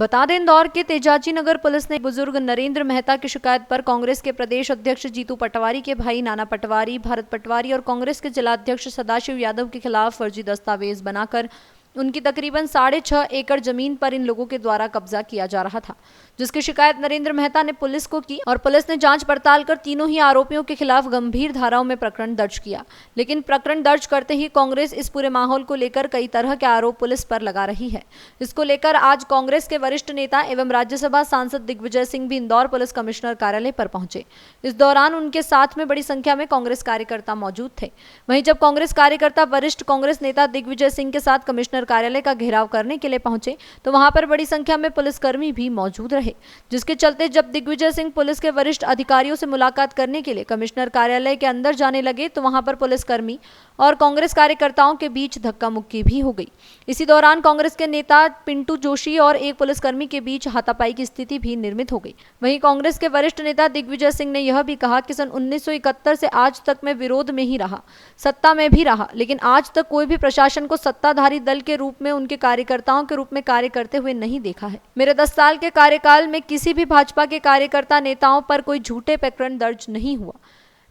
बता दें, इंदौर के तेजाजी नगर पुलिस ने बुजुर्ग नरेंद्र मेहता की शिकायत पर कांग्रेस के प्रदेश अध्यक्ष जीतू पटवारी के भाई नाना पटवारी, भारत पटवारी और कांग्रेस के जिलाध्यक्ष सदाशिव यादव के खिलाफ फर्जी दस्तावेज बनाकर उनकी तकरीबन 6.5 एकड़ जमीन पर इन लोगों के द्वारा कब्जा किया जा रहा था, जिसकी शिकायत नरेंद्र मेहता ने पुलिस को की और पुलिस ने जांच पड़ताल कर तीनों ही आरोपियों के खिलाफ गंभीर धाराओं में प्रकरण दर्ज किया। लेकिन प्रकरण दर्ज करते ही कांग्रेस इस पूरे माहौल को लेकर कई तरह के आरोप पुलिस पर लगा रही है। इसको लेकर आज कांग्रेस के वरिष्ठ नेता एवं राज्यसभा सांसद दिग्विजय सिंह भी इंदौर पुलिस कमिश्नर कार्यालय पर पहुंचे। इस दौरान उनके साथ में बड़ी संख्या में कांग्रेस कार्यकर्ता मौजूद थे। वहीं जब कांग्रेस कार्यकर्ता वरिष्ठ कांग्रेस नेता दिग्विजय सिंह के साथ कमिश्नर कार्यालय का घेराव करने के लिए पहुंचे तो वहां पर बड़ी संख्या में पुलिसकर्मी भी मौजूद रहे, जिसके चलते जब दिग्विजय सिंह पुलिस के वरिष्ठ अधिकारियों से मुलाकात करने के लिए कमिश्नर कार्यालय के अंदर जाने लगे तो वहां पर पुलिसकर्मी और कांग्रेस कार्यकर्ताओं के बीच धक्का मुक्की भी हो गई। इसी दौरान कांग्रेस के नेता पिंटू जोशी और एक पुलिसकर्मी के बीच हाथापाई की स्थिति भी निर्मित हो गई। वहीं कांग्रेस के वरिष्ठ नेता दिग्विजय सिंह ने यह भी कहा कि सन 1971 से आज तक मैं विरोध में ही रहा, सत्ता में भी रहा, लेकिन आज तक कोई भी प्रशासन को सत्ताधारी दल के रूप में उनके कार्यकर्ताओं के रूप में कार्य करते हुए नहीं देखा है। मेरे 10 साल के कार्यकाल में किसी भी भाजपा के कार्यकर्ता नेताओं पर कोई झूठे प्रकरण दर्ज नहीं हुआ,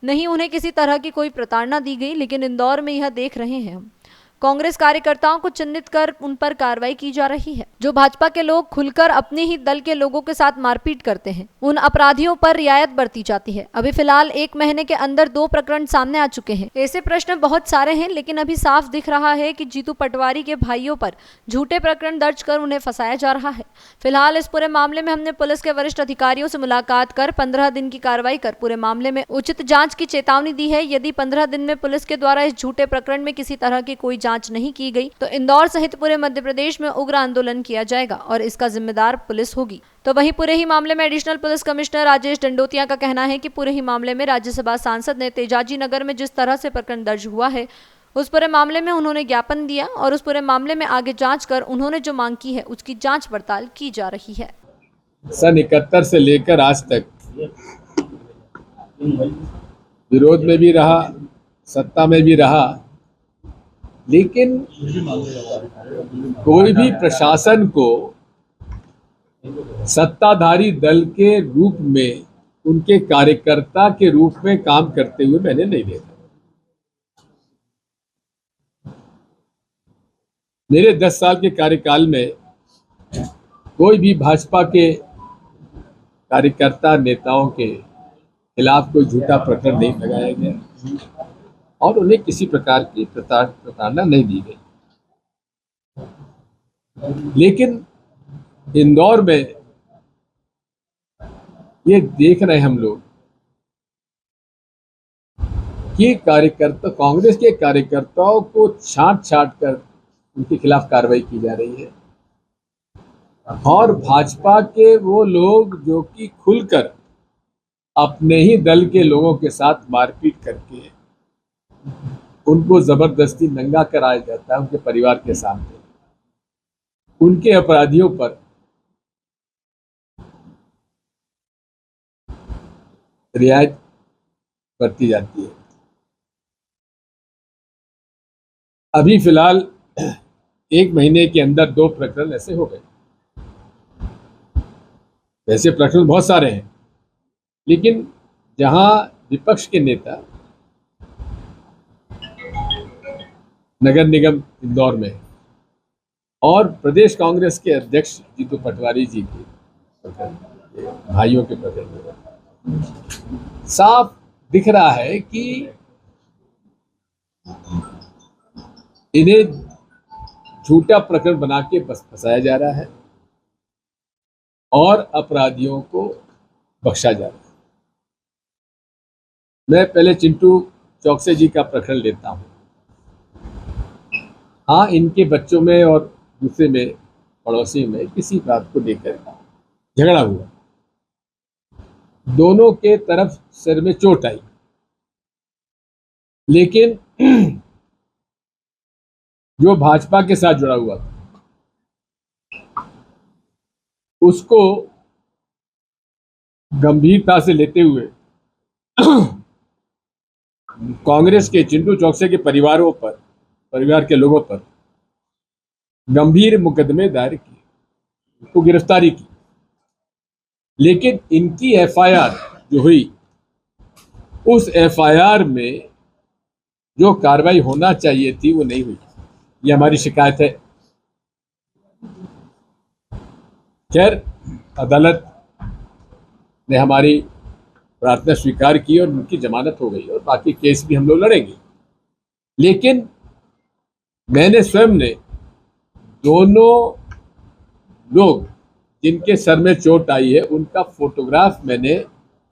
नहीं उन्हें किसी तरह की कोई प्रताड़ना दी गई। लेकिन इंदौर में यह देख रहे हैं हम कांग्रेस कार्यकर्ताओं को चिन्हित कर उन पर कार्रवाई की जा रही है। जो भाजपा के लोग खुलकर अपने ही दल के लोगों के साथ मारपीट करते हैं, उन अपराधियों पर रियायत बरती जाती है। अभी फिलहाल 1 महीने के अंदर 2 प्रकरण सामने आ चुके हैं। ऐसे प्रश्न बहुत सारे हैं, लेकिन अभी साफ दिख रहा है कि जीतू पटवारी के भाइयों पर झूठे प्रकरण दर्ज कर उन्हें फंसाया जा रहा है। फिलहाल इस पूरे मामले में हमने पुलिस के वरिष्ठ अधिकारियों से मुलाकात कर 15 दिन की कार्रवाई कर पूरे मामले में उचित जांच की चेतावनी दी है। यदि 15 दिन में पुलिस के द्वारा इस झूठे प्रकरण में किसी तरह की कोई जांच नहीं की गई तो इंदौर सहित पूरे मध्य प्रदेश में उग्र आंदोलन किया जाएगा और इसका जिम्मेदार पुलिस होगी। तो वहीं पूरे ही मामले में additional police commissioner Rajesh Dandotiya का कहना है कि पूरे ही मामले में राज्यसभा सांसद ने तेजाजी नगर में जिस तरह से प्रकरण दर्ज हुआ है उस पूरे मामले में उन्होंने ज्ञापन दिया और उस पूरे मामले में आगे जांच कर उन्होंने जो मांग की है उसकी जांच पड़ताल की जा रही है। सन 71 से लेकर आज तक विरोध में भी रहा, सत्ता में भी रहा, लेकिन कोई भी प्रशासन को सत्ताधारी दल के रूप में उनके कार्यकर्ता के रूप में काम करते हुए मैंने नहीं देखा। मेरे 10 साल के कार्यकाल में कोई भी भाजपा के कार्यकर्ता नेताओं के खिलाफ कोई झूठा प्रकरण नहीं लगाया गया और उन्हें किसी प्रकार की प्रताड़ना नहीं दी गई। लेकिन इंदौर में ये देख रहे हैं हम लोग कि कांग्रेस के कार्यकर्ताओं को छांट कर उनके खिलाफ कार्रवाई की जा रही है और भाजपा के वो लोग जो कि खुलकर अपने ही दल के लोगों के साथ मारपीट करके उनको जबरदस्ती नंगा कराया जाता है उनके परिवार के सामने, उनके अपराधियों पर रियायत बरती जाती है। अभी फिलहाल 1 महीने के अंदर 2 प्रकरण ऐसे हो गए। वैसे प्रकरण बहुत सारे हैं, लेकिन जहां विपक्ष के नेता नगर निगम इंदौर में और प्रदेश कांग्रेस के अध्यक्ष जीतू पटवारी जी के भाइयों के प्रकरण में साफ दिख रहा है कि इन्हें झूठा प्रकरण बना के बस फंसाया जा रहा है और अपराधियों को बख्शा जा रहा है। मैं पहले चिंटू चौकसे जी का प्रकरण लेता हूं। हाँ, इनके बच्चों में और दूसरे में पड़ोसी में किसी बात को लेकर झगड़ा हुआ, दोनों के तरफ सिर में चोट आई, लेकिन जो भाजपा के साथ जुड़ा हुआ था उसको गंभीरता से लेते हुए कांग्रेस के चिंटू चौकसे के परिवार के लोगों पर गंभीर मुकदमे दायर किए उनको गिरफ्तारी की, लेकिन इनकी एफआईआर जो हुई, उस एफआईआर में जो कार्रवाई होना चाहिए थी वो नहीं हुई। ये हमारी शिकायत है। खैर, अदालत ने हमारी प्रार्थना स्वीकार की और उनकी जमानत हो गई और बाकी केस भी हम लोग लड़ेंगे। लेकिन मैंने स्वयं ने दोनों लोग जिनके सर में चोट आई है उनका फोटोग्राफ मैंने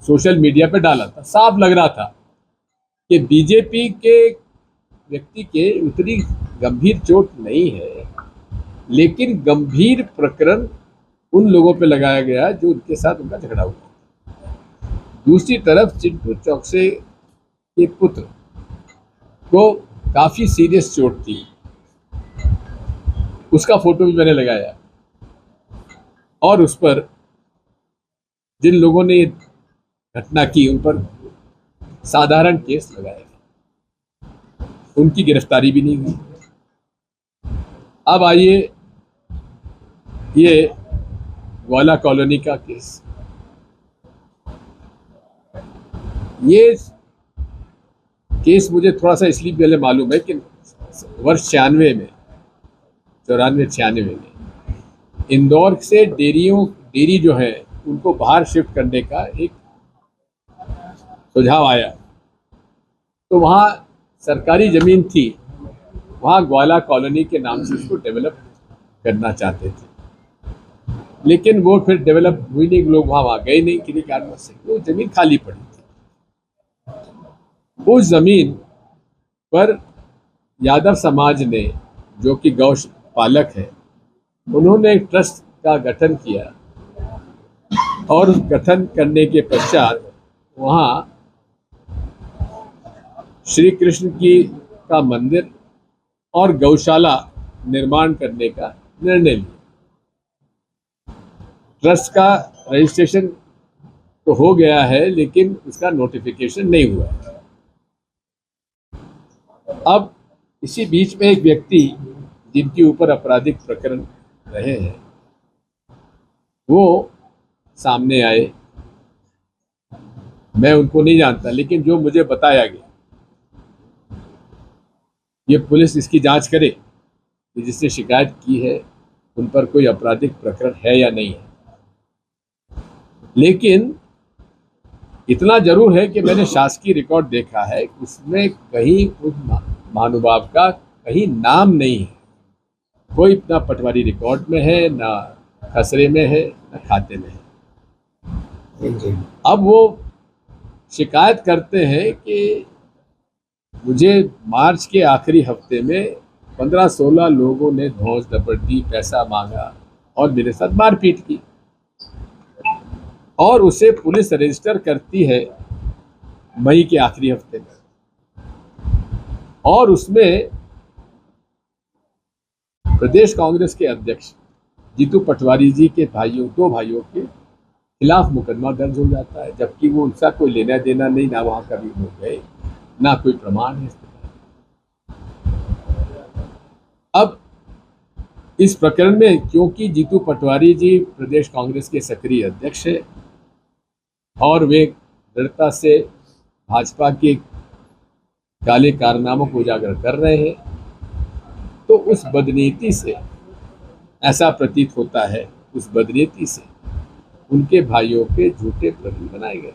सोशल मीडिया पे डाला था। साफ लग रहा था कि बीजेपी के व्यक्ति के उतनी गंभीर चोट नहीं है, लेकिन गंभीर प्रकरण उन लोगों पे लगाया गया जो उनके साथ उनका झगड़ा हुआ। दूसरी तरफ चिंटू चौकसे के पुत्र को काफी सीरियस चोट थी, उसका फोटो भी मैंने लगाया और उस पर जिन लोगों ने घटना की उन पर साधारण केस लगाया, उनकी गिरफ्तारी भी नहीं हुई। अब आइए ये ग्वाला कॉलोनी का केस। ये केस मुझे थोड़ा सा इसलिए पहले मालूम है कि वर्ष 94 में इंदौर से डेयरी जो है उनको बाहर शिफ्ट करने का एक सुझाव आया, तो वहाँ सरकारी ज़मीन थी, वहाँ ग्वाला कॉलोनी के नाम से उसको डेवलप करना चाहते थे, लेकिन वो फिर डेवलप हुई नहीं, लोग वहाँ गए नहीं किसी कारणवश से, वो ज़मीन खाली पड़ी थी। उस ज़मीन पर यादव समाज ने, जो कि गौ पालक है, उन्होंने एक ट्रस्ट का गठन किया और उस गठन करने के पश्चात वहाँ श्री कृष्ण का मंदिर और गौशाला निर्माण करने का निर्णय लिया। ट्रस्ट का रजिस्ट्रेशन तो हो गया है, लेकिन उसका नोटिफिकेशन नहीं हुआ है। अब इसी बीच में एक व्यक्ति जिनके ऊपर आपराधिक प्रकरण रहे हैं वो सामने आए। मैं उनको नहीं जानता, लेकिन जो मुझे बताया गया, ये पुलिस इसकी जांच करे कि जिसने शिकायत की है उन पर कोई आपराधिक प्रकरण है या नहीं है। लेकिन इतना जरूर है कि मैंने शासकीय रिकॉर्ड देखा है, उसमें कहीं उस महानुभाव का कहीं नाम नहीं है। कोई ना पटवारी रिकॉर्ड में है, ना खसरे में है, ना खाते में है। अब वो शिकायत करते हैं कि मुझे मार्च के आखिरी हफ्ते में 15-16 लोगों ने धौंस दपट्टी, पैसा मांगा और मेरे साथ मारपीट की, और उसे पुलिस रजिस्टर करती है मई के आखिरी हफ्ते में, और उसमें प्रदेश कांग्रेस के अध्यक्ष जीतू पटवारी जी के दो भाइयों के खिलाफ मुकदमा दर्ज हो जाता है, जबकि वो उनका कोई लेना देना नहीं, ना वहां कभी हो गए, ना कोई प्रमाण है। अब इस प्रकरण में क्योंकि जीतू पटवारी जी प्रदेश कांग्रेस के सक्रिय अध्यक्ष है और वे दृढ़ता से भाजपा के काले कारनामों को उजागर कर रहे हैं, तो उस बदनीति से ऐसा प्रतीत होता है, उस बदनीति से उनके भाइयों के झूठे प्रकरण बनाए गए।